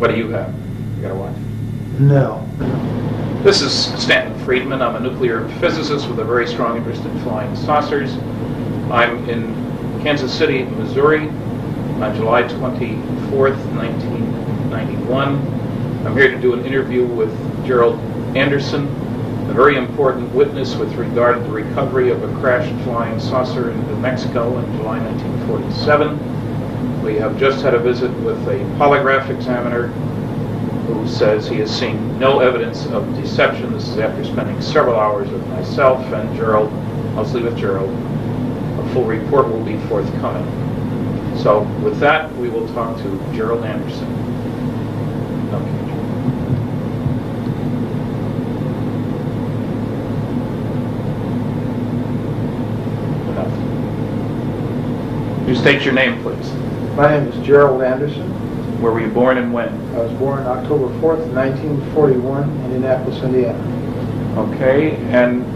What do you have? You got a watch? No. This is Stanton Friedman. I'm a nuclear physicist with a very strong interest in flying saucers. I'm in Kansas City, Missouri on July 24th, 1991. I'm here to do an interview with Gerald Anderson, a very important witness with regard to the recovery of a crashed flying saucer in New Mexico in July 1947. We have just had a visit with a polygraph examiner who says he has seen no evidence of deception. This is after spending several hours with myself and Gerald, mostly with Gerald. A full report will be forthcoming. So with that, we will talk to Gerald Anderson. Okay. You state your name, please. My name is Gerald Anderson. Where were you born and when? I was born October 4th, 1941, in Indianapolis, Indiana. Okay, and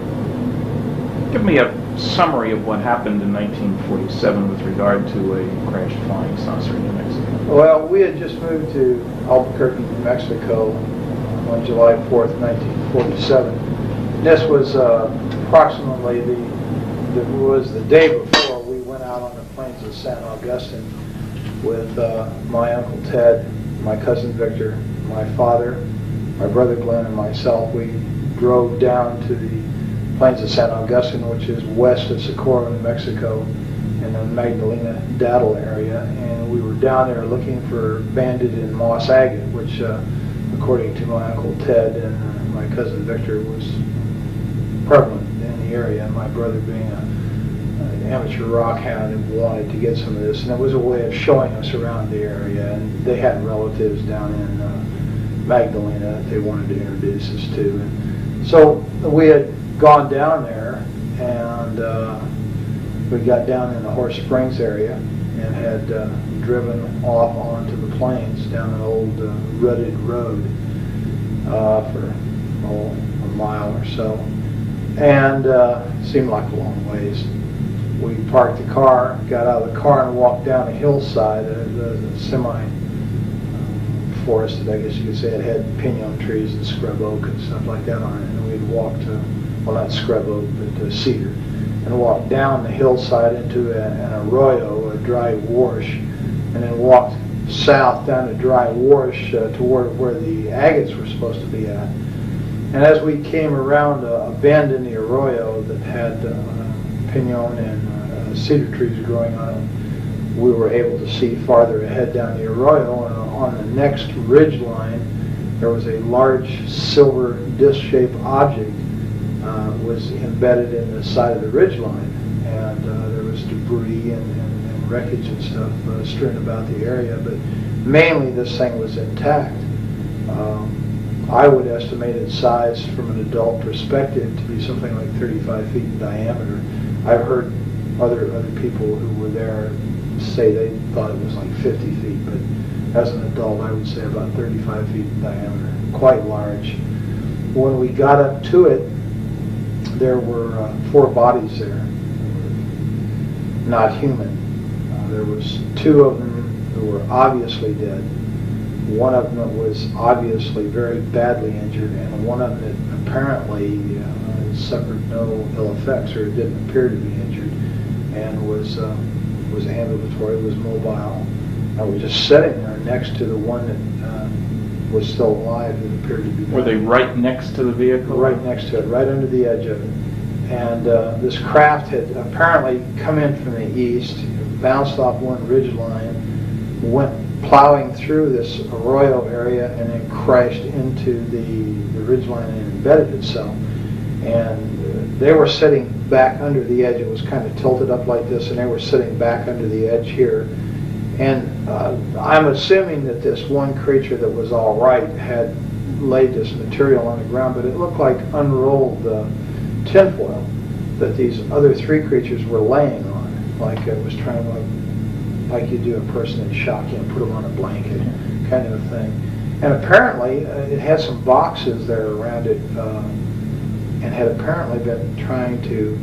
give me a summary of what happened in 1947 with regard to a crashed flying saucer in New Mexico. Well, we had just moved to Albuquerque, New Mexico on July 4th, 1947. This was approximately the day before we went out on the plains of San Augustine with my Uncle Ted, my cousin Victor, my father, my brother Glenn, and myself. We drove down to the plains of San Augustine, which is west of Socorro, New Mexico, in the Magdalena Daddle area, and we were down there looking for banded and moss agate, which, according to my Uncle Ted and my cousin Victor, was prevalent in the area. My brother being an amateur rock hound and wanted to get some of this, and it was a way of showing us around the area, and they had relatives down in Magdalena that they wanted to introduce us to. And so we had gone down there, and we got down in the Horse Springs area and had driven off onto the plains down an old rutted road for a mile or so, and seemed like a long ways. We parked the car, got out of the car, and walked down a hillside, the semi-forested, I guess you could say. It had pinon trees and scrub oak and stuff like that on it. And we'd walked, well, not scrub oak, but cedar, and walked down the hillside into an arroyo, a dry wash, and then walked south down a dry wash toward where the agates were supposed to be at. And as we came around a bend in the arroyo that had pinon and cedar trees growing on it, we were able to see farther ahead down the arroyo, and on the next ridge line there was a large silver disc-shaped object was embedded in the side of the ridge line, and there was debris and wreckage and stuff strewn about the area, but mainly this thing was intact. I would estimate its size from an adult perspective to be something like 35 feet in diameter. I've heard other people who were there say they thought it was like 50 feet, but as an adult I would say about 35 feet in diameter, quite large. When we got up to it, there were 4 bodies there, not human. There was 2 of them who were obviously dead. One of them was obviously very badly injured, and one of them that apparently suffered no ill effects, or didn't appear to be injured, and was ambulatory, was mobile. I was just sitting there next to the one that was still alive that appeared to be dead. Were they right next to the vehicle? Right next to it, right under the edge of it. And this craft had apparently come in from the east, bounced off one ridge line, went plowing through this arroyo area, and then crashed into the ridge line and embedded itself. And they were sitting back under the edge. It was kind of tilted up like this, and they were sitting back under the edge here. And I'm assuming that this one creature that was all right had laid this material on the ground, but it looked like unrolled tinfoil that these other 3 creatures were laying on, like it was trying to, like you do a person in shock, you know, put them on a blanket kind of a thing. And apparently it had some boxes there around it, and had apparently been trying to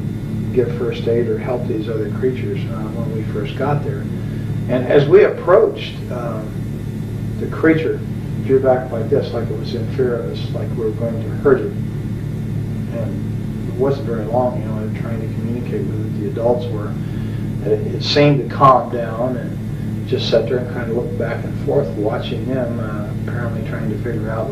give first aid or help these other creatures when we first got there. And as we approached the creature, drew back like this, like it was in fear of us, like we were going to hurt it. And it wasn't very long, you know, and trying to communicate with it, the adults were. And it seemed to calm down and just sat there and kind of looked back and forth, watching them, apparently trying to figure out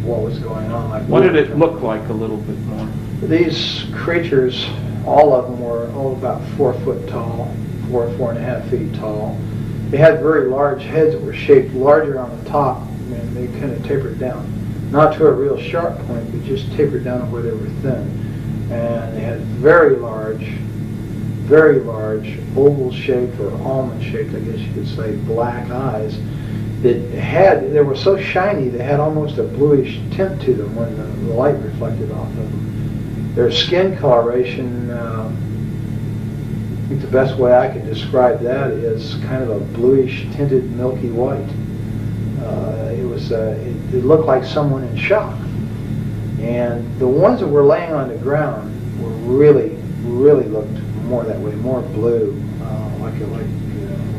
what was going on. Like, what did it look like a little bit more? These creatures, all of them were about 4 foot tall, 4.5 feet tall. They had very large heads that were shaped larger on the top, and they kind of tapered down. Not to a real sharp point, but just tapered down where they were thin. And they had very large, oval-shaped or almond-shaped, I guess you could say, black eyes. They were so shiny, they had almost a bluish tint to them when the light reflected off of them. Their skin coloration, I think the best way I could describe that is kind of a bluish tinted milky white. It looked like someone in shock. And the ones that were laying on the ground were really looked more that way, more blue,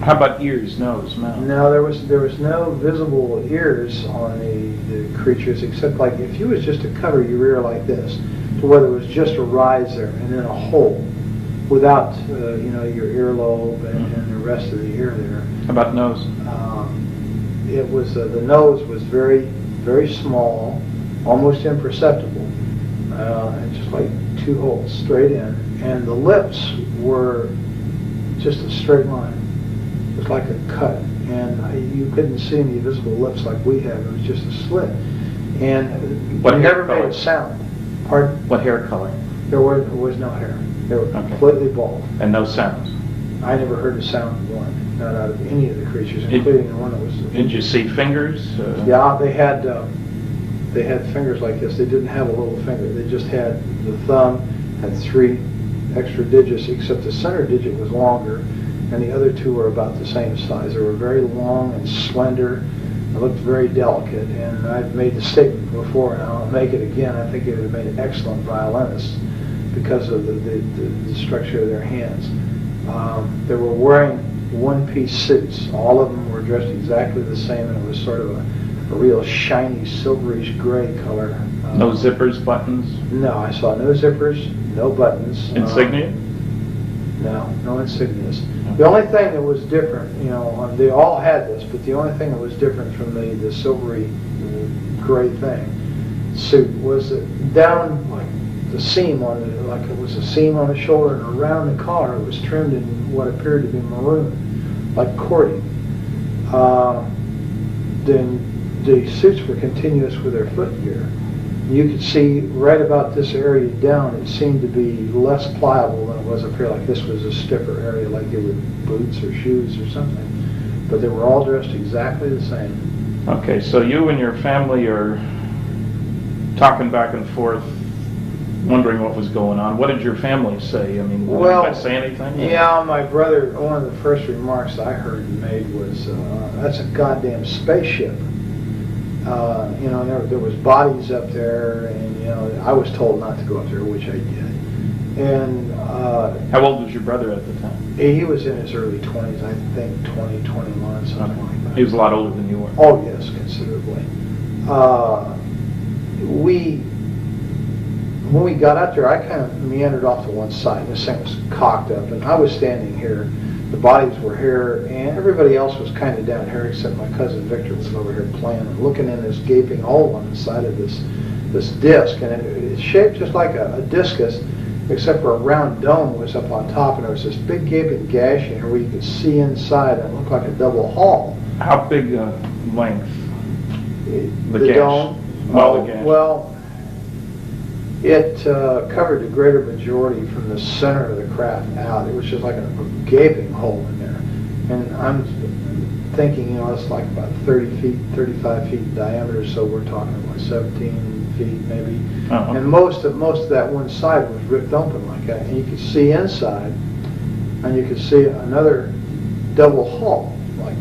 How about ears, nose, mouth? No, there was no visible ears on the creatures, except like if you was just to cover your ear like this, to where there was just a rise there and then a hole, without your earlobe and the rest of the ear there. How about nose? It was the nose was very small, almost imperceptible, and just like 2 holes straight in, and the lips were just a straight line. It was like a cut, and you couldn't see any visible lips like we have. It was just a slit, and what it hair never color? made a sound. Pardon? What hair color? There was no hair. They were completely bald. And no sounds? I never heard a sound one, not out of any of the creatures, including the one that was... Did you see fingers? Yeah, they had fingers like this. They didn't have a little finger. They just had the thumb, had 3 extra digits, except the center digit was longer, and the other 2 were about the same size. They were very long and slender. They looked very delicate, and I've made the statement before, and I'll make it again. I think they would have made excellent violinists because of the structure of their hands. They were wearing one-piece suits. All of them were dressed exactly the same, and it was sort of a real shiny, silverish gray color. No zippers, buttons? No, I saw no zippers, no buttons. Insignia? No insignias. The only thing that was different, they all had this, but the only thing that was different from the silvery gray thing suit was that down like the seam on it, like it was a seam on the shoulder, and around the collar it was trimmed in what appeared to be maroon, like cording. Then the suits were continuous with their footgear. You could see right about this area down, it seemed to be less pliable than it was up here, like this was a stiffer area, like it with boots or shoes or something. But they were all dressed exactly the same. Okay, so you and your family are talking back and forth, wondering what was going on. What did your family say? I mean, did anybody say anything? Yeah, my brother, one of the first remarks I heard he made was, that's a goddamn spaceship. There was bodies up there, and I was told not to go up there, which I did. And how old was your brother at the time? He was in his early 20s, I think 20, 21, something like that. He was a lot older than you were. Oh yes, considerably. When we got out there, I kind of meandered off to one side. This thing was cocked up, and I was standing here. The bodies were here, and everybody else was kind of down here, except my cousin Victor was over here playing and looking in this gaping hole on the side of this disc, and it's shaped just like a discus, except for a round dome was up on top, and there was this big gaping gash in here where you could see inside, and it looked like a double hall. How big length? The gash? Dome? The gash. Well, it covered the greater majority from the center of the craft out. It was just like a gaping hole in there. And I'm thinking, it's like about 30 feet, 35 feet in diameter, so we're talking about 17 feet maybe. Uh-huh. And most of that one side was ripped open like that. And you could see inside, and you could see another double hull like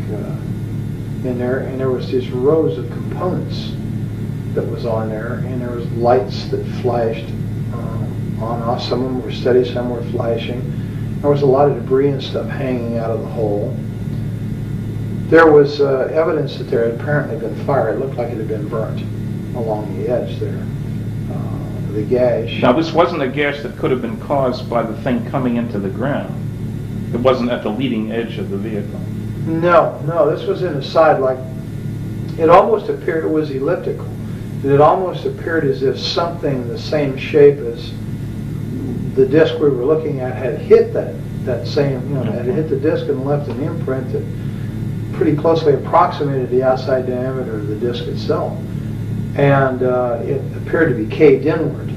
in there, and there was these rows of components that was on there, and there was lights that flashed on off. Some of them were steady, some were flashing. There was a lot of debris and stuff hanging out of the hole. There was evidence that there had apparently been fire. It looked like it had been burnt along the edge there. The gash. Now, this wasn't a gash that could have been caused by the thing coming into the ground. It wasn't at the leading edge of the vehicle. No, no, this was in the side, like, it almost appeared, it was elliptical. It almost appeared as if something the same shape as the disc we were looking at had hit that same, you know, had hit the disc and left an imprint that pretty closely approximated the outside diameter of the disc itself. And it appeared to be caved inward.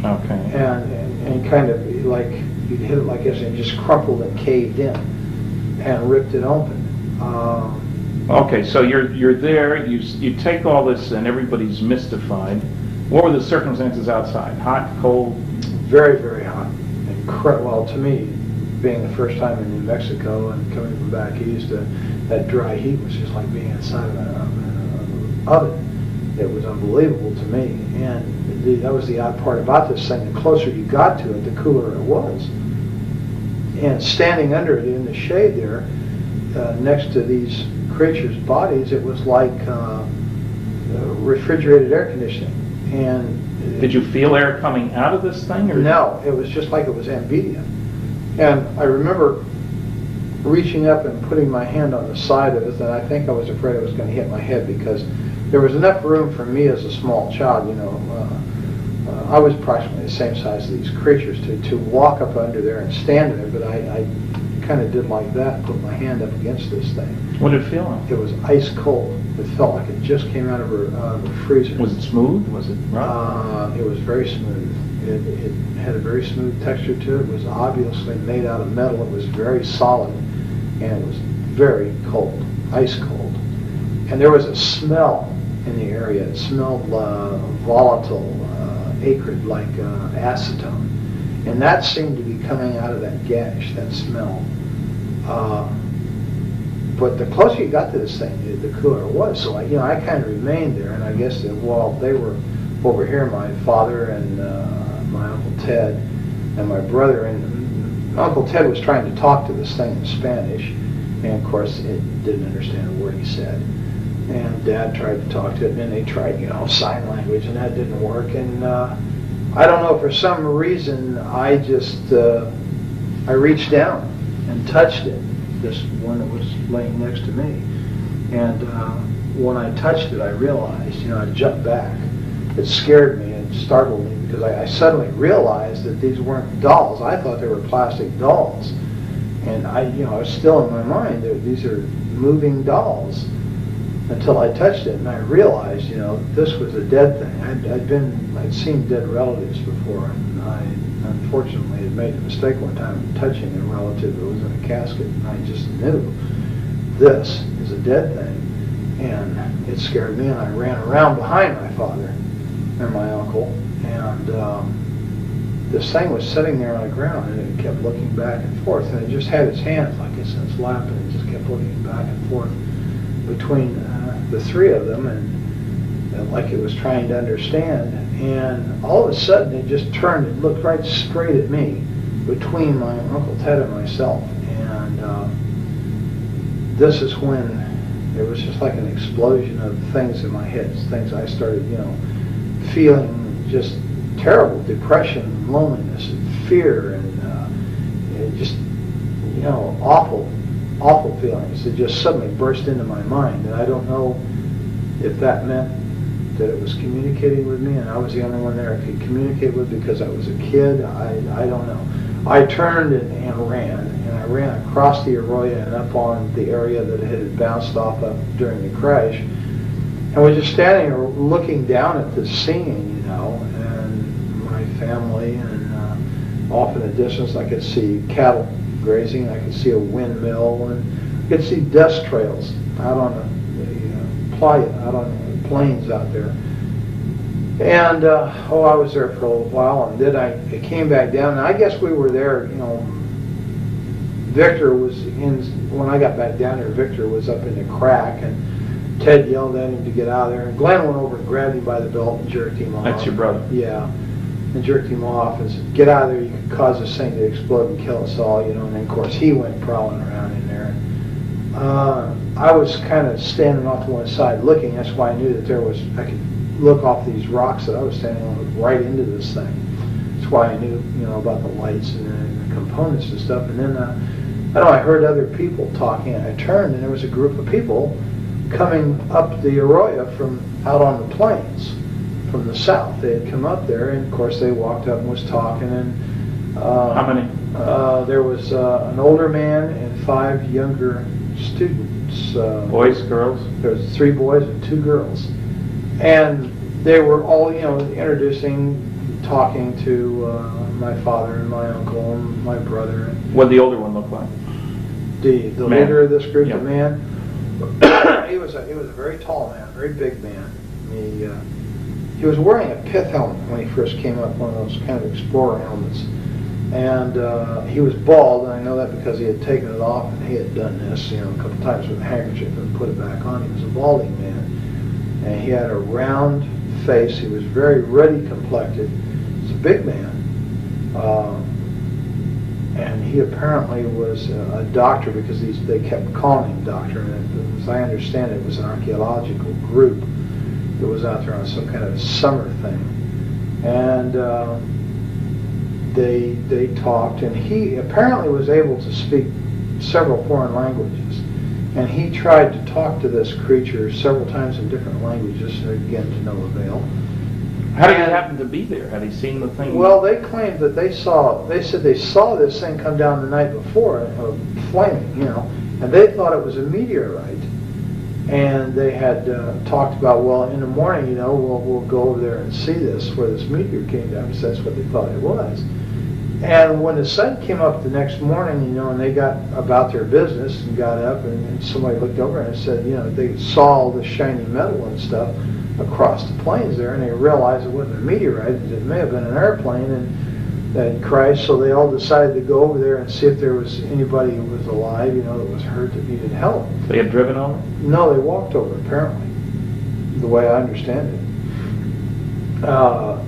Okay. And kind of like, you'd hit it like this and just crumpled and caved in and ripped it open. Okay, so you're there, you take all this and everybody's mystified. What were the circumstances outside? Hot, cold? Very, very hot. Well, to me, being the first time in New Mexico and coming from back east, that dry heat was just like being inside of an oven. It was unbelievable to me. And that was the odd part about this thing. The closer you got to it, the cooler it was. And standing under it in the shade there, next to these creatures' bodies, it was like refrigerated air conditioning. And did you feel air coming out of this thing? Or? No, it was just like it was ambient. And I remember reaching up and putting my hand on the side of it, and I think I was afraid it was going to hit my head because there was enough room for me as a small child, you know. I was approximately the same size as these creatures to walk up under there and stand there, but I kind of did like that and put my hand up against this thing. What did it feel like? It was ice cold. It felt like it just came out of a freezer. Was it smooth? Was it rough? It was very smooth. It had a very smooth texture to it. It was obviously made out of metal. It was very solid, and it was very cold, ice cold. And there was a smell in the area. It smelled volatile, acrid, like acetone. And that seemed to be coming out of that gash, that smell. But the closer you got to this thing, the cooler it was. So I kind of remained there, and I guess that while they were over here, my father and my Uncle Ted and my brother, and Uncle Ted was trying to talk to this thing in Spanish, and of course it didn't understand a word he said. And Dad tried to talk to it, and then they tried, sign language, and that didn't work. And I don't know, for some reason, I just, I reached down and touched it, this one that was laying next to me. And when I touched it, I realized, I jumped back. It scared me and startled me because I suddenly realized that these weren't dolls. I thought they were plastic dolls. And I was still in my mind, these are moving dolls. Until I touched it, and I realized, this was a dead thing. I'd seen dead relatives before, and I unfortunately had made the mistake one time of touching a relative that was in a casket, and I just knew this is a dead thing. And it scared me, and I ran around behind my father and my uncle, and this thing was sitting there on the ground, and it kept looking back and forth, and it just had its hands like it's in its lap, and it just kept looking back and forth between the three of them, and like it was trying to understand. And all of a sudden it just turned and looked right straight at me between my Uncle Ted and myself. And this is when there was just like an explosion of things in my head, things I started feeling just terrible depression, loneliness, and fear, and just awful feelings that just suddenly burst into my mind. And I don't know if that meant that it was communicating with me and I was the only one there I could communicate with because I was a kid. I don't know. I turned and ran, and I ran across the arroyo and up on the area that it had bounced off of during the crash, and was just standing there looking down at the scene, and my family, and off in the distance I could see cattle grazing, and I could see a windmill, and I could see dust trails out on the plains out there. And I was there for a little while, and then I came back down, and I guess we were there, Victor was when I got back down there, Victor was up in the crack, and Ted yelled at him to get out of there, and Glenn went over and grabbed him by the belt and jerked him off. That's your brother? Yeah. And jerked him off and said, "Get out of there, you could cause this thing to explode and kill us all," and then of course he went prowling around in there. I was kind of standing off to one side looking. That's why I knew that I could look off these rocks that I was standing on right into this thing. That's why I knew, about the lights and the components and stuff. And then, I heard other people talking, and I turned, and there was a group of people coming up the arroyo from out on the plains from the south. They had come up there, and of course they walked up and was talking. And how many? There was an older man and 5 younger students. Boys, girls? There was 3 boys and 2 girls, and they were all, introducing, talking to my father and my uncle and my brother. And what did the older one look like? The man. leader of this group, Yeah. the man, he was a very tall man, very big man. He was wearing a pith helmet when he first came up, one of those kind of explorer helmets. And he was bald, and I know that because he had taken it off, and he had done this, a couple times with a handkerchief and put it back on. He was a balding man, and he had a round face. He was very ruddy complected. He's a big man, and he apparently was a doctor because they kept calling him doctor. And as I understand it, was an archaeological group that was out there on some kind of summer thing, and they talked, and he apparently was able to speak several foreign languages, and he tried to talk to this creature several times in different languages, again to no avail. How did he happen to be there? Had he seen the thing? Well, they claimed that they said they saw this thing come down the night before, flaming, and they thought it was a meteorite. And they had talked about, well, in the morning, we'll go over there and see this, where this meteor came down, because that's what they thought it was. And when the sun came up the next morning, and they got about their business and got up, and somebody looked over and said, they saw all the shiny metal and stuff across the plains there, and they realized it wasn't a meteorite, it may have been an airplane, and that crashed. So they all decided to go over there and see if there was anybody who was alive, that was hurt, that needed help. They had driven over? No, they walked over, apparently, the way I understand it.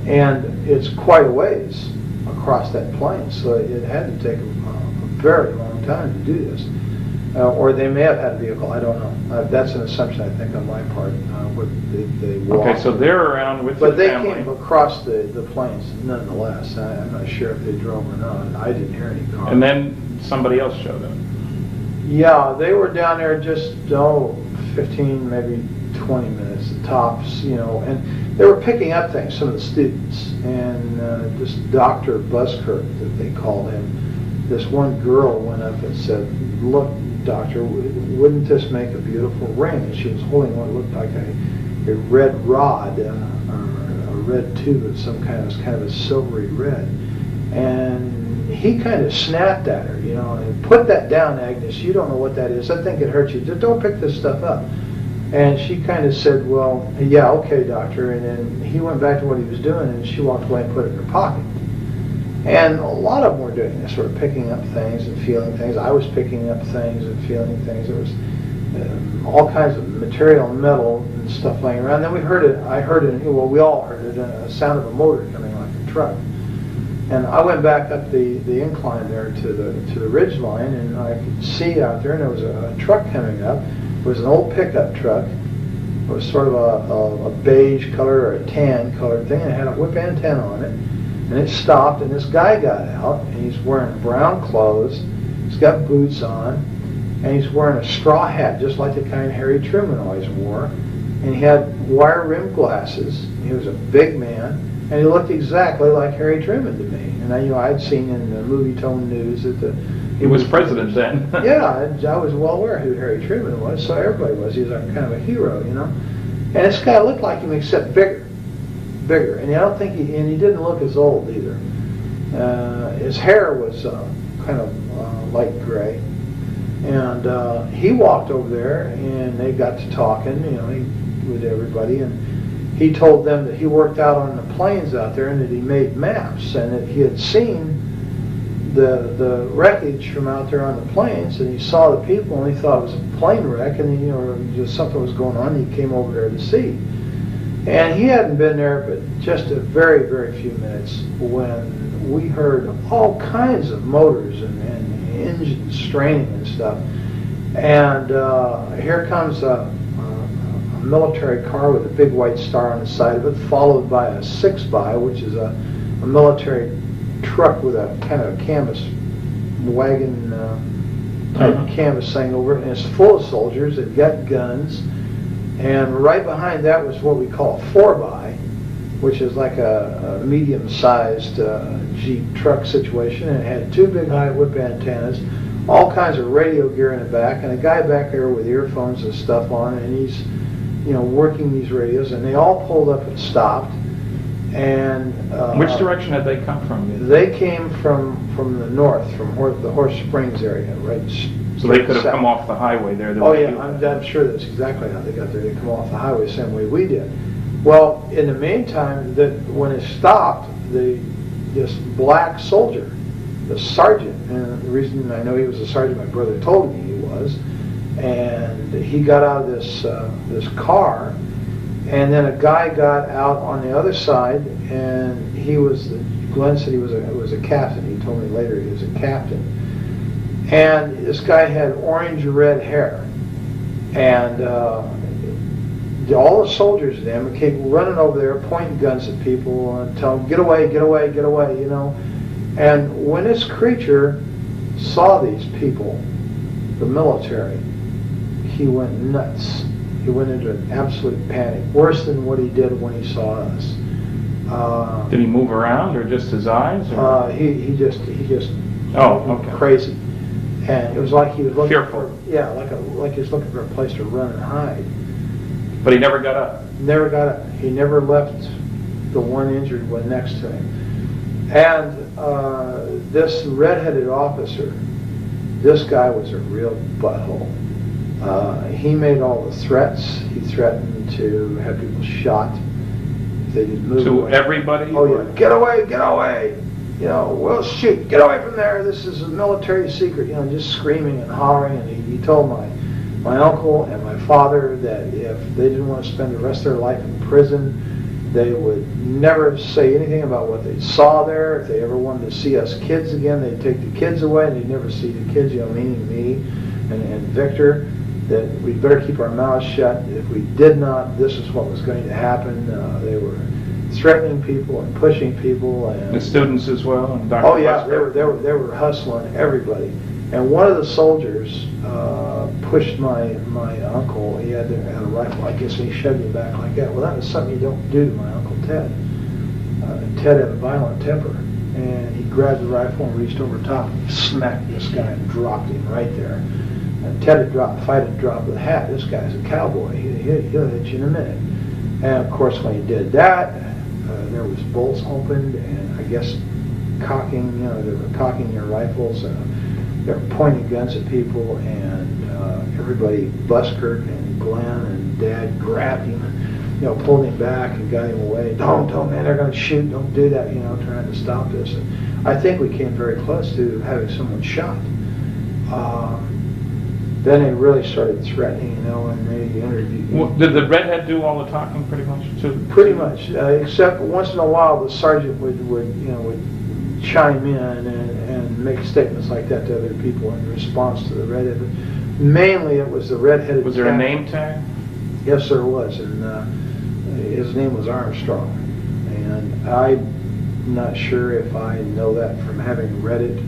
And it's quite a ways across that plain, so it had to take a very long time to do this. Or they may have had a vehicle, I don't know. That's an assumption, I think, on my part. They walked. Okay, so they're around with But the they family. came across the plains nonetheless. I'm not sure if they drove or not. I didn't hear any cars. And then somebody else showed up. Yeah, they were down there just 15, maybe 20 minutes at tops, and they were picking up things, some of the students, and this Dr. Buskirk, that they called him, this one girl went up and said, "Look, doctor, wouldn't this make a beautiful ring?" And she was holding what looked like a red rod, or a red tube of some kind. It was kind of a silvery red. And he kind of snapped at her, and "Put that down, Agnes. You don't know what that is. I think it hurts you. Just don't pick this stuff up." And she kind of said, "Well, yeah, okay, doctor." And then he went back to what he was doing, and she walked away and put it in her pocket. And a lot of them were doing this, sort of picking up things and feeling things. I was picking up things and feeling things. There was all kinds of material, metal, and stuff laying around. Then we heard it. We all heard it. A sound of a motor coming like a truck. And I went back up the incline there to the ridge line, and I could see out there, and there was a truck coming up. It was an old pickup truck. It was sort of a beige color or a tan colored thing, and it had a whip antenna on it. And it stopped, and this guy got out, and he's wearing brown clothes, he's got boots on, and he's wearing a straw hat, just like the kind Harry Truman always wore. And he had wire-rimmed glasses. He was a big man, and he looked exactly like Harry Truman to me. And I'd seen in the movie-tone news that he was president then. Yeah, I was well aware who Harry Truman was, so everybody was. He was kind of a hero, And this guy looked like him, except bigger, and I don't think he didn't look as old either. His hair was kind of light gray, and he walked over there, and they got to talking, with everybody, and he told them that he worked out on the plains out there, and that he made maps, and that he had seen the wreckage from out there on the plains, and he saw the people, and he thought it was a plane wreck, and just something was going on. And he came over there to see. And he hadn't been there but just a very, very few minutes when we heard all kinds of motors and engines straining and stuff. And here comes a military car with a big white star on the side of it, followed by a 6x, which is a military truck with a kind of a canvas wagon type canvas thing over it, and it's full of soldiers. They've got guns, and right behind that was what we call a 4x, which is like a medium-sized Jeep truck situation, and it had two big high whip antennas, all kinds of radio gear in the back, and a guy back there with earphones and stuff on, and he's, you know, working these radios, and they all pulled up and stopped. And which direction had they come from? They came from the north, from the Horse Springs area, right? So they could have come off the highway there. Oh yeah, I'm sure that's exactly how they got there. They come off the highway the same way we did. Well, in the meantime, when it stopped, this black soldier, the sergeant, and the reason I know he was a sergeant, my brother told me he was, and he got out of this car. And then a guy got out on the other side, and Glenn said he was a captain. He told me later he was a captain. And this guy had orange-red hair. And all the soldiers then came running over there, pointing guns at people, and telling them, get away, get away, get away, you know. And when this creature saw these people, the military, he went nuts. He went into an absolute panic, worse than what he did when he saw us. Did he move around, or just his eyes? He just okay. Crazy, and it was like he was looking fearful. like he was looking for a place to run and hide. But he never got up. Never got up. He never left the one injured one next to him. And this red-headed officer, this guy was a real butthole. He made all the threats. He threatened to have people shot if they didn't move away. To everybody? Oh yeah, get away, get away! You know, we'll shoot, get away from there, this is a military secret, you know, just screaming and hollering. And he told my uncle and my father that if they didn't want to spend the rest of their life in prison, they would never say anything about what they saw there. If they ever wanted to see us kids again, they'd take the kids away, and they'd never see the kids, you know, meaning me and Victor. That we'd better keep our mouths shut. If we did not, this is what was going to happen. They were threatening people and pushing people, and the students as well. And Dr. Oh yeah, they were hustling everybody. And one of the soldiers pushed my uncle. He had a rifle, I guess, and he shoved him back like that. Well, that was something you don't do to my Uncle Ted. Ted had a violent temper, and he grabbed the rifle and reached over top and smacked this guy and dropped him right there. And Ted had dropped, fight had dropped with a hat. This guy's a cowboy. He'll hit you in a minute. And of course, when he did that, there was bolts opened, and I guess cocking. You know, they were cocking their rifles. They were pointing guns at people, and everybody, Buskirk and Glenn and Dad, grabbed him, you know, pulled him back and got him away. Don't, man, they're going to shoot. Don't do that. You know, trying to stop this. And I think we came very close to having someone shot. Then they really started threatening, you know, and they interviewed. Well, did the redhead do all the talking pretty much too? Pretty much, except once in a while the sergeant would chime in and make statements like that to other people in response to the redhead. But mainly it was the redheaded. Was there a name tag? Yes, there was, and his name was Armstrong. And I'm not sure if I know that from having read it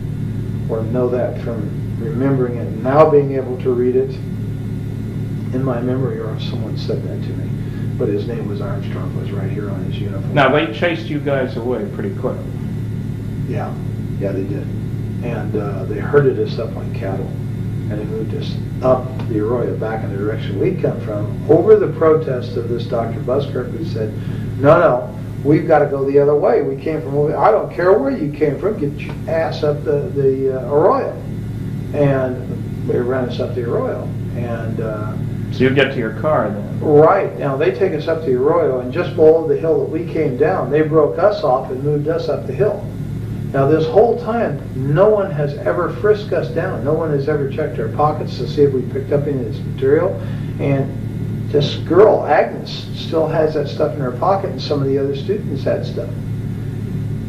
or know that from remembering it, now being able to read it in my memory, or if someone said that to me. But his name was Armstrong, was right here on his uniform. Now, they chased you guys away pretty quick. Yeah, they did. And they herded us up like cattle, and they moved us up the Arroyo back in the direction we'd come from, over the protest of this Dr. Buskirk, who said, no, we've got to go the other way. We came from over, I don't care where you came from, get your ass up the Arroyo. And they ran us up the Arroyo. And so you get to your car then? Right. Now they take us up the Arroyo, and just below the hill that we came down, they broke us off and moved us up the hill. Now this whole time, no one has ever frisked us down. No one has ever checked our pockets to see if we picked up any of this material. And this girl, Agnes, still has that stuff in her pocket, and some of the other students had stuff.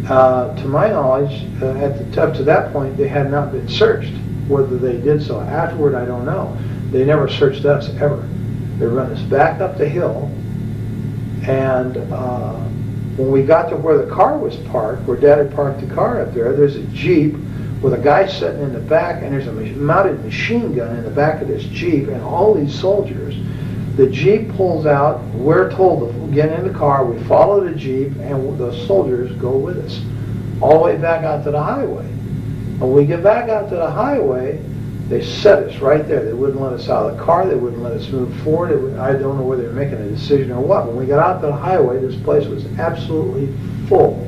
To my knowledge, up to that point, they had not been searched. Whether they did so afterward, I don't know. They never searched us, ever. They run us back up the hill, and when we got to where the car was parked, where Dad had parked the car up there, there's a Jeep with a guy sitting in the back, and there's a mounted machine gun in the back of this Jeep, and all these soldiers. The Jeep pulls out, we're told to get in the car, we follow the Jeep, and the soldiers go with us, all the way back out to the highway. And when we get back out to the highway, they set us right there. They wouldn't let us out of the car, they wouldn't let us move forward. I don't know whether they were making a decision or what. When we got out to the highway, this place was absolutely full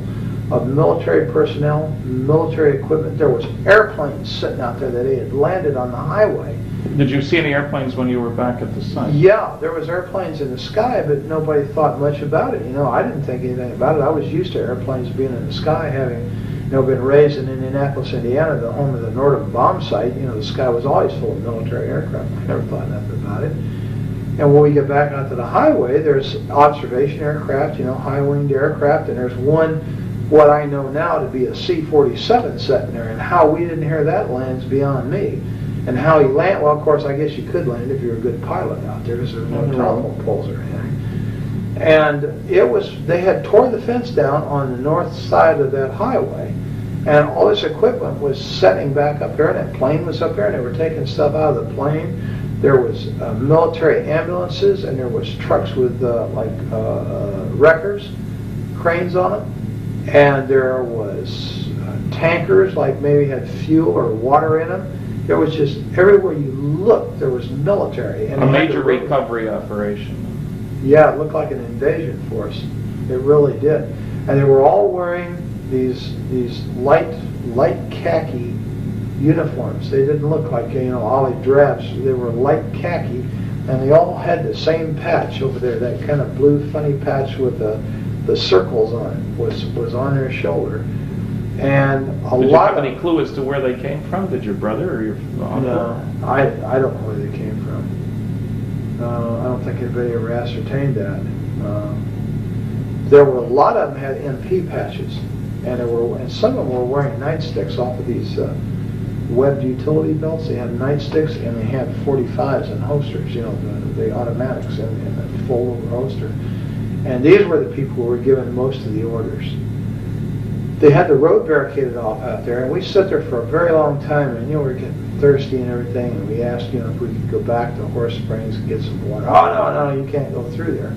of military personnel, military equipment. There was airplanes sitting out there that they had landed on the highway. Did you see any airplanes when you were back at the site? Yeah, there was airplanes in the sky, but nobody thought much about it. You know, I didn't think anything about it. I was used to airplanes being in the sky, having been raised in Indianapolis, Indiana, the home of the Nordum bomb site. You know, the sky was always full of military aircraft. I never thought nothing about it. And when we get back onto the highway, there's observation aircraft, high-winged aircraft, and there's one, what I know now to be a C-47 sitting there, and how we didn't hear that land's beyond me. And how he landed, well, of course, I guess you could land if you're a good pilot out there, because there was no telephone poles or anything. And it was, they had tore the fence down on the north side of that highway, and all this equipment was setting back up there, and that plane was up there, and they were taking stuff out of the plane. There was military ambulances, and there was trucks with wreckers, cranes on them, and there was tankers, like maybe had fuel or water in them. There was just, everywhere you looked, there was military. And a major recovery operation. Yeah, it looked like an invasion force. It really did. And they were all wearing these light khaki uniforms. They didn't look like, olive drabs. They were light khaki, and they all had the same patch over there, that kind of blue funny patch with the circles on it was on their shoulder. And Did you have any clue as to where they came from? Did your brother or your uncle? No, I don't know where they came from. I don't think anybody ever ascertained that. There were a lot of them had MP patches, and some of them were wearing nightsticks off of these webbed utility belts. They had nightsticks, and they had 45s and holsters, the automatics in the full holster. And these were the people who were given most of the orders. They had the road barricaded off out there, and we sat there for a very long time, and we were getting thirsty and everything, and we asked, if we could go back to Horse Springs and get some water. Oh, no, you can't go through there.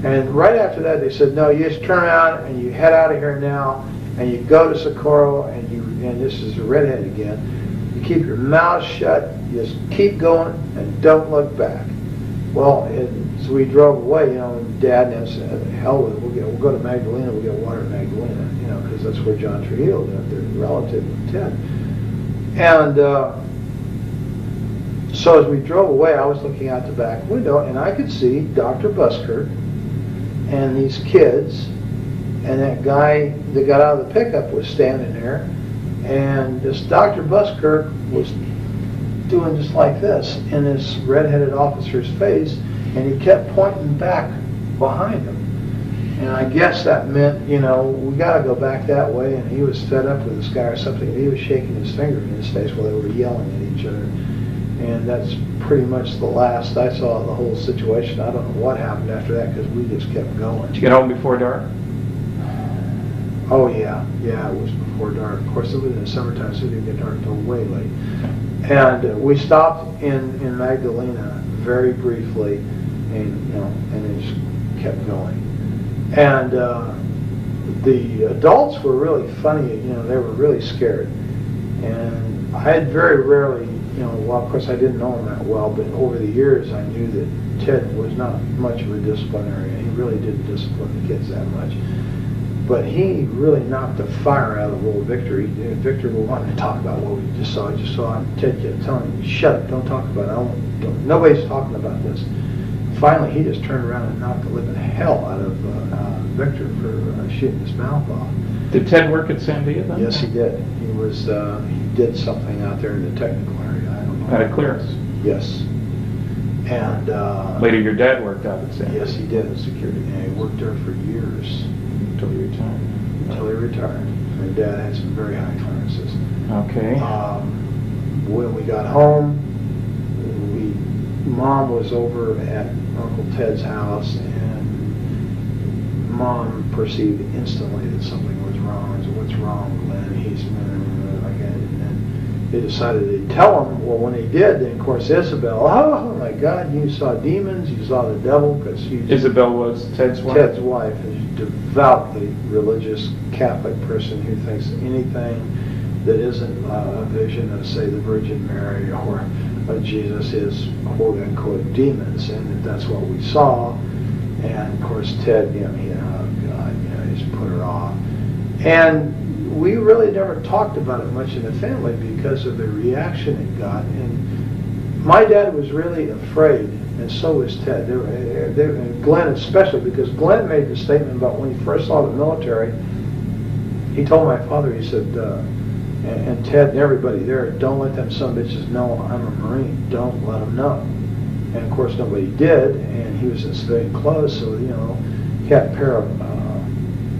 And right after that, they said, no, you just turn around and you head out of here now, and you go to Socorro, and this is the redhead again, you keep your mouth shut, you just keep going, and don't look back. Well, so we drove away, and Dad and I said, hell with it, we'll go to Magdalena, we'll get water in Magdalena, because that's where John Trujillo lived, their relative of Ted. And so as we drove away, I was looking out the back window, and I could see Dr. Buskirk and these kids, and that guy that got out of the pickup was standing there, and this Dr. Buskirk was doing just like this in this red-headed officer's face, and he kept pointing back behind him. And I guess that meant, we got to go back that way, and he was fed up with this guy or something. He was shaking his finger in his face while they were yelling at each other. And that's pretty much the last I saw of the whole situation. I don't know what happened after that, because we just kept going. Did you get home before dark? Oh, yeah, it was before dark. Of course, it was in the summertime, so it didn't get dark until way late. And we stopped in Magdalena very briefly, and then just kept going. And the adults were really funny. They were really scared. And I had very rarely, well, of course I didn't know him that well, but over the years I knew that Ted was not much of a disciplinarian. He really didn't discipline the kids that much. But he really knocked the fire out of little Victor. Victor wanted to talk about what we just saw. And Ted kept telling him, shut up, don't talk about it. Nobody's talking about this. Finally, he just turned around and knocked the living hell out of Victor for shooting his mouth off. Did Ted work at Sandia then? Yes, he did. He did something out there in the technical area. I don't know. Had a clearance? Yes. And later, your dad worked out at Sandia? Yes, he did in security. And he worked there for years. Until he retired? Until he retired. And Dad had some very high clearances. Okay. When we got home, Mom was over at Uncle Ted's house, and Mom perceived instantly that something was wrong. I said, "What's wrong, Glenn?" He's like, and then they decided to tell him. Well, when they did, then of course Isabel, "Oh my God, you saw demons, you saw the devil," because Isabel was Ted's wife? Ted's wife is a devoutly religious Catholic person who thinks anything that isn't a vision of, say, the Virgin Mary or Jesus is quote-unquote demons, and that's what we saw. And of course Ted, oh God, he just put her off. And we really never talked about it much in the family because of the reaction it got. And my dad was really afraid, and so was Ted. And Glenn especially, because Glenn made the statement about when he first saw the military, he told my father, he said, and Ted and everybody there, "Don't let them son of bitches know I'm a Marine. Don't let them know." And of course nobody did, and he was in civilian clothes, so he had a pair of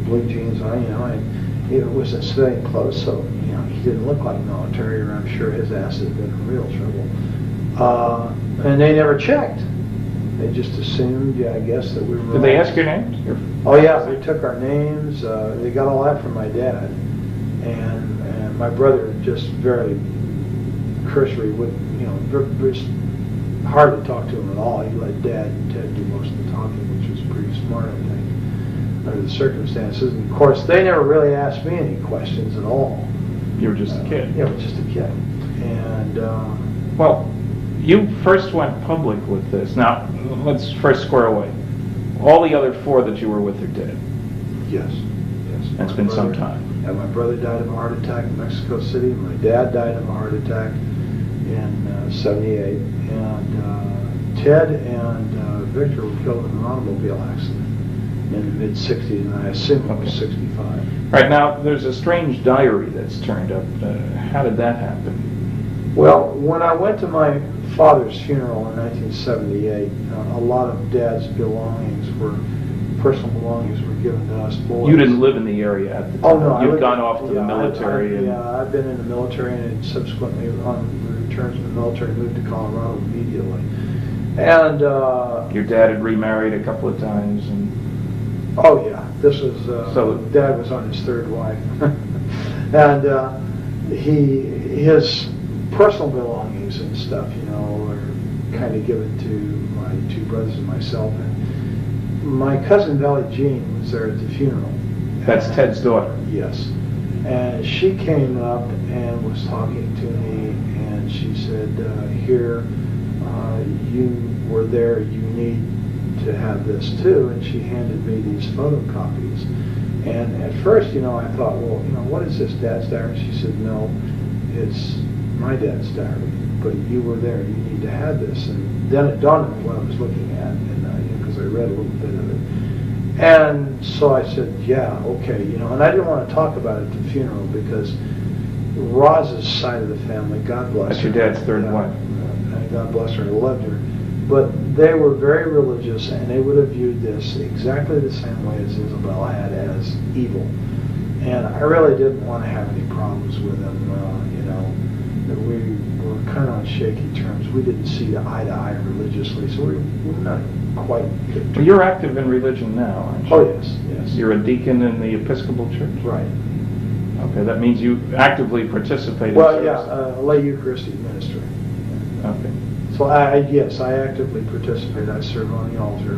blue jeans on, and he was in civilian clothes, so he didn't look like military, or I'm sure his ass had been in real trouble. And they never checked. They just assumed, I guess, that we were. Did they ask your names? Oh yeah, they took our names. They got all that from my dad, and my brother just very cursory, just hard to talk to him at all. He let Dad and Ted do most of the talking, which was pretty smart, I think, under the circumstances. And of course, they never really asked me any questions at all. You were just a kid. Yeah, I was just a kid. And well, you first went public with this. Now, let's first square away. All the other four that you were with are dead. Yes. It's been some time. Yeah, my brother died of a heart attack in Mexico City. My dad died of a heart attack in '78. And Ted and Victor were killed in an automobile accident in the mid-'60s, and I assume it was '65. Right now, there's a strange diary that's turned up. How did that happen? Well, when I went to my father's funeral in 1978, a lot of Dad's personal belongings were given to us boys. You didn't live in the area at the time. Oh no, You'd gone off to the military. I've been in the military, and subsequently, on return to the military, moved to Colorado immediately. And your dad had remarried a couple of times, and oh yeah, this was so Dad was on his third wife, and his personal belongings and stuff, were kind of given to my two brothers and myself. And my cousin Valley Jean was there at the funeral. That's Ted's daughter. Yes. And she came up and was talking to me, and she said, "Here, you were there, you need to have this too." And she handed me these photocopies. And at first, I thought, well, what is this, Dad's diary? She said, "No, it's my dad's diary, but you were there, you need to have this." And then it dawned on me what I was looking at, and because I read a little bit of it. And so I said, yeah, okay, and I didn't want to talk about it at the funeral because Roz's side of the family, God bless her. That's your dad's third wife. God bless her, I loved her. But they were very religious, and they would have viewed this exactly the same way as Isabel had, as evil. And I really didn't want to have any problems with them, we were kind of on shaky terms. We didn't see eye to eye religiously, so we're not quite good. Well, you're active in religion now, aren't you? Oh, yes. You're a deacon in the Episcopal Church? Right. Okay, that means you actively participate in service. Lay Eucharistic ministry. Okay. So I actively participate. I serve on the altar.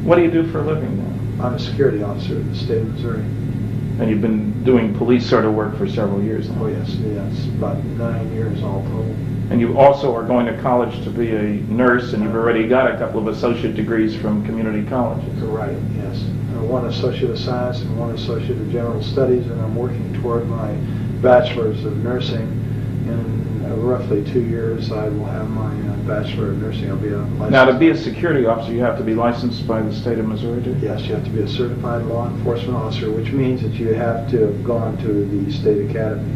What do you do for a living now? I'm a security officer in the state of Missouri. And you've been doing police sort of work for several years now? Oh yes, about 9 years all told. And you also are going to college to be a nurse, and you've already got a couple of associate degrees from community colleges. Right, yes. One associate of science and one associate of general studies, and I'm working toward my bachelor's of nursing. In roughly 2 years, I will have my Bachelor of Nursing. I'll be a licensed. Now, to be a security officer, you have to be licensed by the state of Missouri, do you? Yes, you have to be a certified law enforcement officer, which means that you have to have gone to the state academy,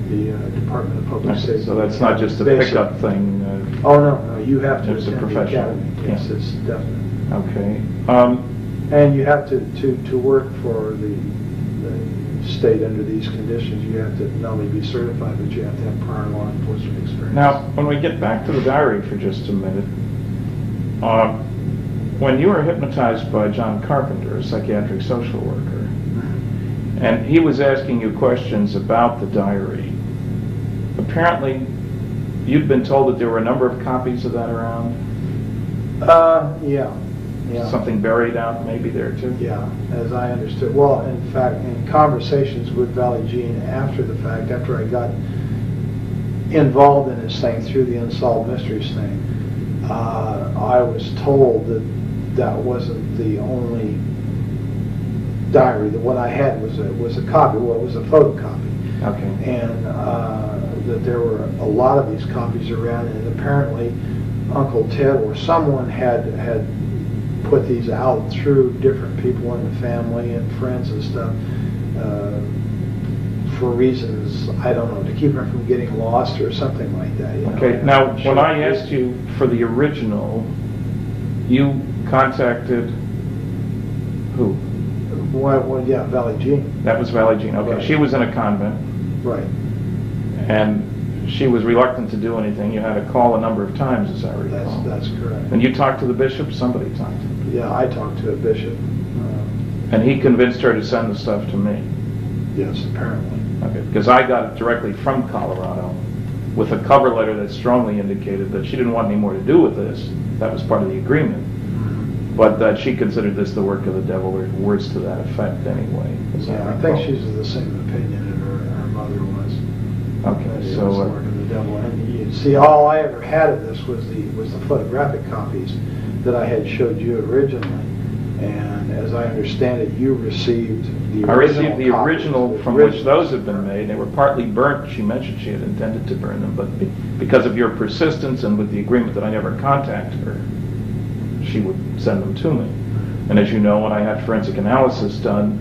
the Department of Public Safety. So that's not just a pickup thing. Oh no, you have to it's a attend the professional. academy. Yes, it's definite. Okay. And you have to work for the state under these conditions you have to not only be certified, but you have to have prior law enforcement experience. Now, when we get back to the diary for just a minute, when you were hypnotized by John Carpenter, a psychiatric social worker, and he was asking you questions about the diary, apparently you'd been told that there were a number of copies of that around? Yeah. Something buried out maybe there too? Yeah, as I understood. Well, in fact, in conversations with Valley Jean after the fact, after I got involved in this thing through the Unsolved Mysteries thing, I was told that that wasn't the only diary. That what I had was a copy. Well, it was a photocopy. Okay. And that there were a lot of these copies around, and apparently Uncle Ted or someone had put these out through different people in the family and friends and stuff for reasons, I don't know, to keep them from getting lost or something like that. Okay, now when I asked you for the original, you contacted who? Well, yeah, Valley Jean. That was Valley Jean, okay. Right. She was in a convent. Right. And she was reluctant to do anything. You had to call a number of times, as I recall. That's correct. And you talked to the bishop? Somebody talked to him? Yeah, I talked to a bishop. And he convinced her to send the stuff to me? Yes, apparently. Okay, because I got it directly from Colorado with a cover letter that strongly indicated that she didn't want any more to do with this. That was part of the agreement. But that she considered this the work of the devil, or words to that effect anyway. Yeah, I think she's of the same opinion that her mother was. Okay, That it so was the work of the devil. And you see, all I ever had of this was the photographic copies that I had showed you originally. And as I understand it, you received the original. I received the copies, original from which those had been made. They were partly burnt. She mentioned she had intended to burn them, but because of your persistence and with the agreement that I never contacted her, she would send them to me. And as you know, when I had forensic analysis done,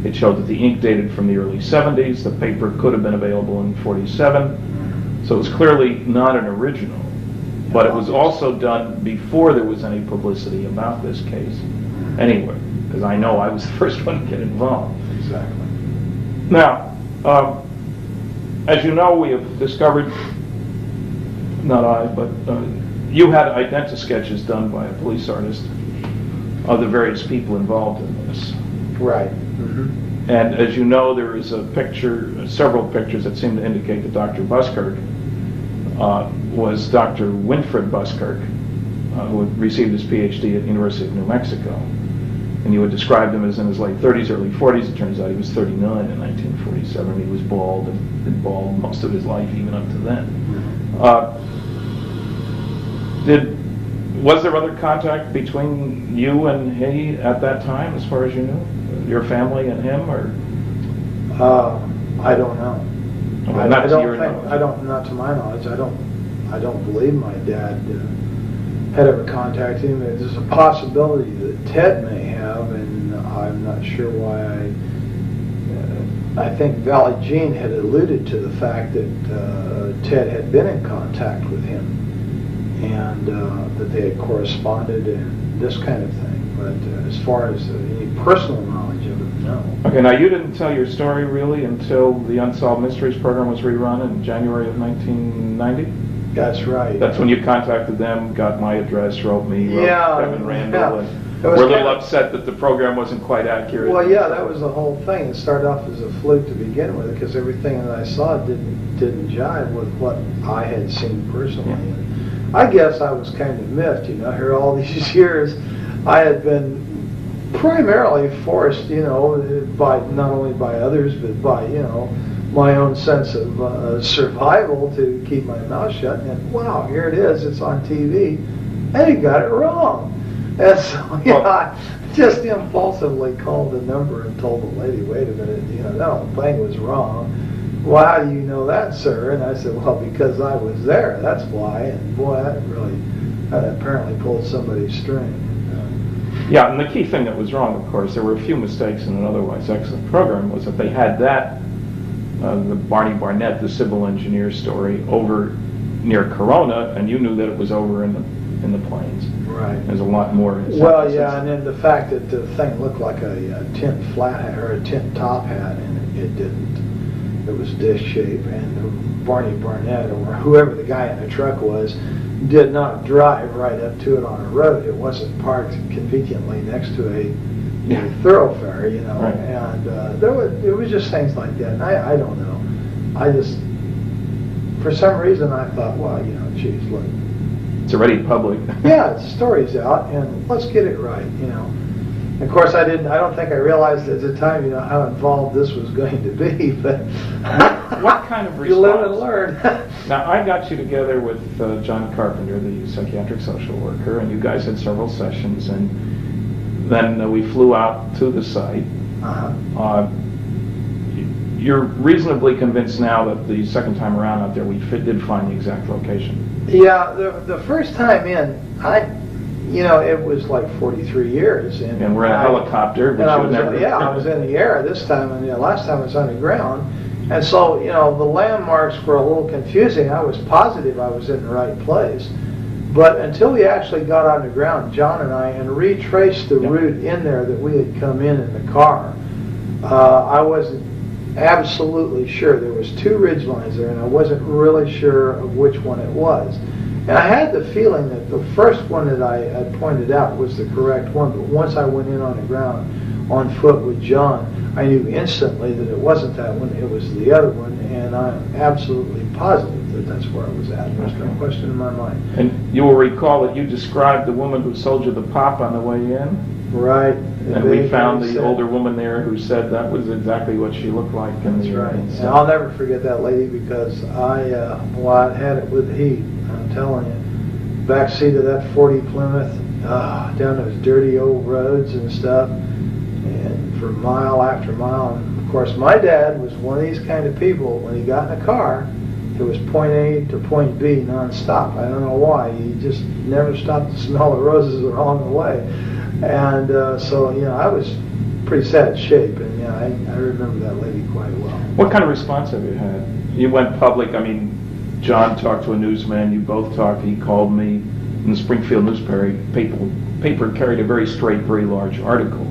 it showed that the ink dated from the early 70s. The paper could have been available in 47. So it was clearly not an original. But it was also done before there was any publicity about this case. Anyway, because I know I was the first one to get involved. Exactly. Now, as you know, we have discovered, not I, but you had identi-sketches done by a police artist of the various people involved in this. Right. And as you know, there is a picture, several pictures that seem to indicate that Dr. Buskirk was Dr. Winfred Buskirk, who had received his PhD at the University of New Mexico. And you had described him as in his late 30s, early 40s. It turns out he was 39 in 1947. He was bald and been bald most of his life, even up to then. Was there other contact between you and he at that time, as far as you knew? Your family and him, or? I don't know. Okay, not to your knowledge. Not to my knowledge. I don't believe my dad had ever contacted him. There's a possibility that Ted may have, and I'm not sure why. I think Valley Jean had alluded to the fact that Ted had been in contact with him, and that they had corresponded and this kind of thing. But as far as any personal knowledge of it, no. Okay, now you didn't tell your story really until the Unsolved Mysteries program was rerun in January of 1990? That's right. That's when you contacted them, got my address, wrote me, wrote Kevin Randall, and was we're a little upset that the program wasn't quite accurate. Well, yeah, that was the whole thing. It started off as a fluke to begin with, because everything that I saw didn't jive with what I had seen personally. Yeah. And I guess I was kind of miffed, here all these years. I had been primarily forced, by not only by others, but by, my own sense of survival to keep my mouth shut. And wow, here it is, it's on TV, and he got it wrong. And so, I just impulsively called the number and told the lady, wait a minute, that whole thing was wrong. Well, how do you know that, sir? And I said, well, because I was there, that's why. And boy, that apparently pulled somebody's string. Yeah, and the key thing that was wrong, of course, there were a few mistakes in an otherwise excellent program, was that they had that, the Barney Barnett, the civil engineer story, over near Corona, and you knew that it was over in the plains. Right. There's a lot more. Well, yeah, and then the fact that the thing looked like a tin flat hat or a tin top hat, and it didn't. It was disc shape, and Barney Barnett, or whoever the guy in the truck was, did not drive right up to it on a road. It wasn't parked conveniently next to a thoroughfare, you know. Right. And it was just things like that. And I don't know. I just, for some reason, I thought, well, you know, geez, look. It's already public. Yeah, the story's out, and let's get it right, you know. Of course, I don't think I realized at the time, you know, how involved this was going to be, but what kind of response? You live and learn. Now, I got you together with John Carpenter, the psychiatric social worker, and you guys had several sessions, and then we flew out to the site. You're reasonably convinced now that the second time around out there we did find the exact location. Yeah, the first time in, you know, it was like 43 years. And we're in a helicopter, which I would never... I was in the air this time, and the last time I was underground. And so, you know, the landmarks were a little confusing. I was positive I was in the right place. But until we actually got on the ground, John and I, and retraced the route in there that we had come in the car, I wasn't absolutely sure. There was two ridge lines there, and I wasn't really sure of which one it was. And I had the feeling that the first one that I had pointed out was the correct one, but once I went in on the ground on foot with John, I knew instantly that it wasn't that one, it was the other one, and I'm absolutely positive that that's where I was at. There's no question in my mind. And you will recall that you described the woman who sold you the pop on the way in? Right. And we found the older woman there who said that was exactly what she looked like. That's right. And I'll never forget that lady because I had it with the heat. I'm telling you. Backseat of that 40 Plymouth, down those dirty old roads and stuff, and for mile after mile. And of course, my dad was one of these kind of people. When he got in a car, it was point A to point B nonstop. I don't know why. He just never stopped to smell the roses along the way. And so, you know, I was pretty sad shape, and yeah, I remember that lady quite well. What kind of response have you had? You went public. I mean, John talked to a newsman. You both talked. He called me. In the Springfield newspaper, paper carried a very straight, very large article,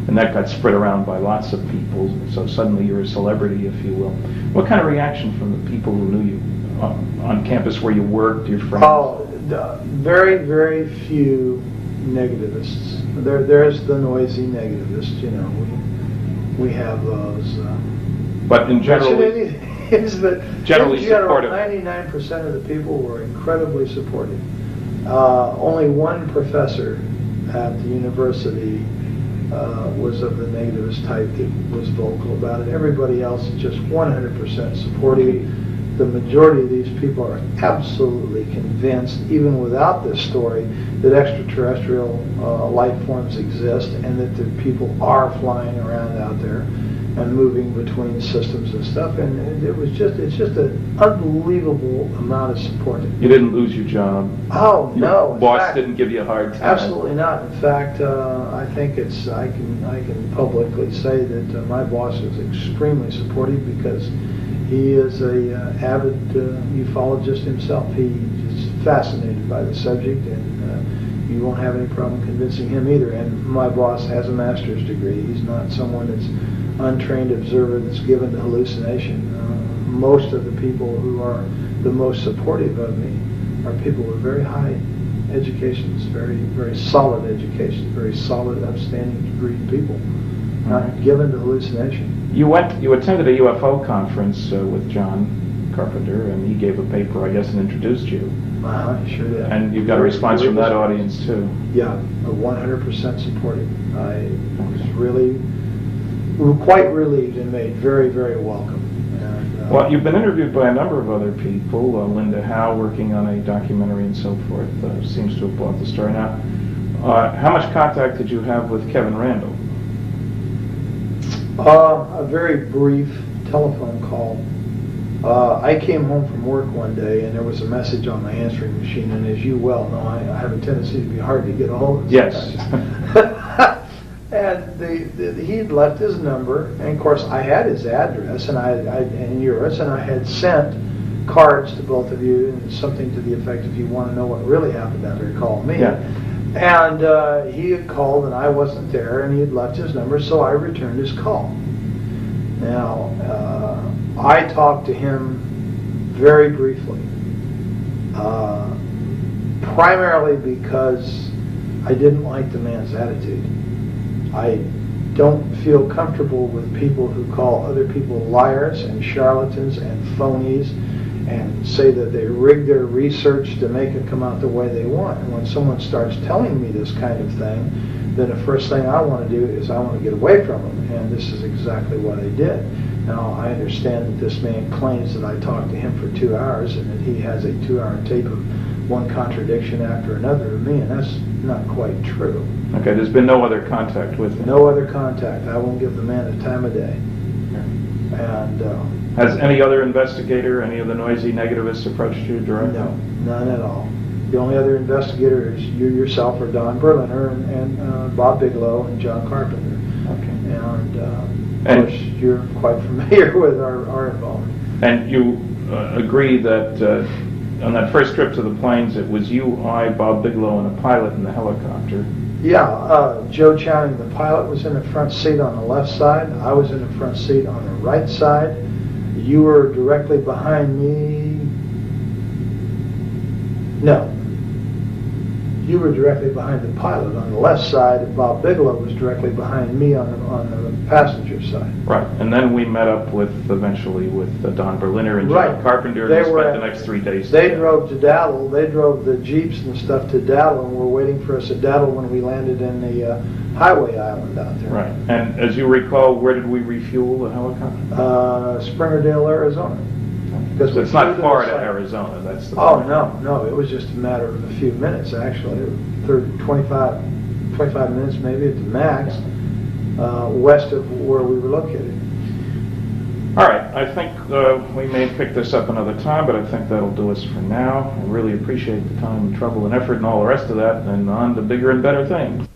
and that got spread around by lots of people. So suddenly you're a celebrity, if you will. What kind of reaction from the people who knew you on campus where you worked, your friends? Oh, very, very few negativists. There's the noisy negativist, you know. We have those. But in general, generally supportive. 99% of the people were incredibly supportive. Only one professor at the university was of the negativist type that was vocal about it. Everybody else is just 100% supportive. The majority of these people are absolutely convinced, even without this story, that extraterrestrial life forms exist and that the people are flying around out there and moving between systems and stuff. And it's just an unbelievable amount of support. You didn't lose your job? Oh, no. Your boss didn't give you a hard time? Absolutely not. In fact, I think I can publicly say that my boss is extremely supportive because he is a avid ufologist himself. He is fascinated by the subject, and you won't have any problem convincing him either. And my boss has a master's degree. He's not someone that's untrained observer that's given to hallucination. Most of the people who are the most supportive of me are people with very high educations, very, very solid educations, very solid, upstanding degree people, not given to hallucination. You attended a UFO conference with John Carpenter, and he gave a paper, I guess, and introduced you. Sure did. And you've got a response from that audience too. Yeah, 100% supportive. I was quite relieved and made very, very welcome. And, well, you've been interviewed by a number of other people. Linda Howe, working on a documentary and so forth, seems to have bought the story. Now, how much contact did you have with Kevin Randall? A very brief telephone call. I came home from work one day and there was a message on my answering machine, and as you well know, I have a tendency to be hard to get a hold of. Yes. And he'd left his number, and of course I had his address and yours, and I had sent cards to both of you and something to the effect, if you want to know what really happened out there, call me. Yeah. And he had called and I wasn't there, and he had left his number, so I returned his call. Now, I talked to him very briefly, primarily because I didn't like the man's attitude. I don't feel comfortable with people who call other people liars and charlatans and phonies and say that they rig their research to make it come out the way they want. And when someone starts telling me this kind of thing, then the first thing I want to do is I want to get away from them, and this is exactly what I did. Now, I understand that this man claims that I talked to him for 2 hours and that he has a 2-hour tape of one contradiction after another of me, and that's not quite true. Okay, there's been no other contact with him? No other contact. I won't give the man the time of day. And has any other investigator, any of the noisy negativists approached you directly? No, none at all. The only other investigator is you yourself, or Don Berliner, and Bob Bigelow, and John Carpenter. Okay. And of course, you're quite familiar with our involvement. And you agree that on that first trip to the plains, it was you, I, Bob Bigelow, and a pilot in the helicopter? Yeah, Joe Channing, the pilot, was in the front seat on the left side. I was in the front seat on the right side. You were directly behind me. No. You were directly behind the pilot on the left side, and Bob Bigelow was directly behind me on the passenger side. Right, and then we met up eventually with Don Berliner and John Carpenter, and we spent the next 3 days They together. drove to Daddle. They drove the Jeeps and stuff to Daddle, and were waiting for us at Daddle when we landed in the highway island out there. Right, and as you recall, where did we refuel the helicopter? Springerdale, Arizona. Because it's not far to Arizona, that's the Oh, point. no, it was just a matter of a few minutes, actually. 25 minutes maybe at the max, west of where we were located. All right, I think we may pick this up another time, but I think that'll do us for now. I really appreciate the time and trouble and effort and all the rest of that, and on to bigger and better things.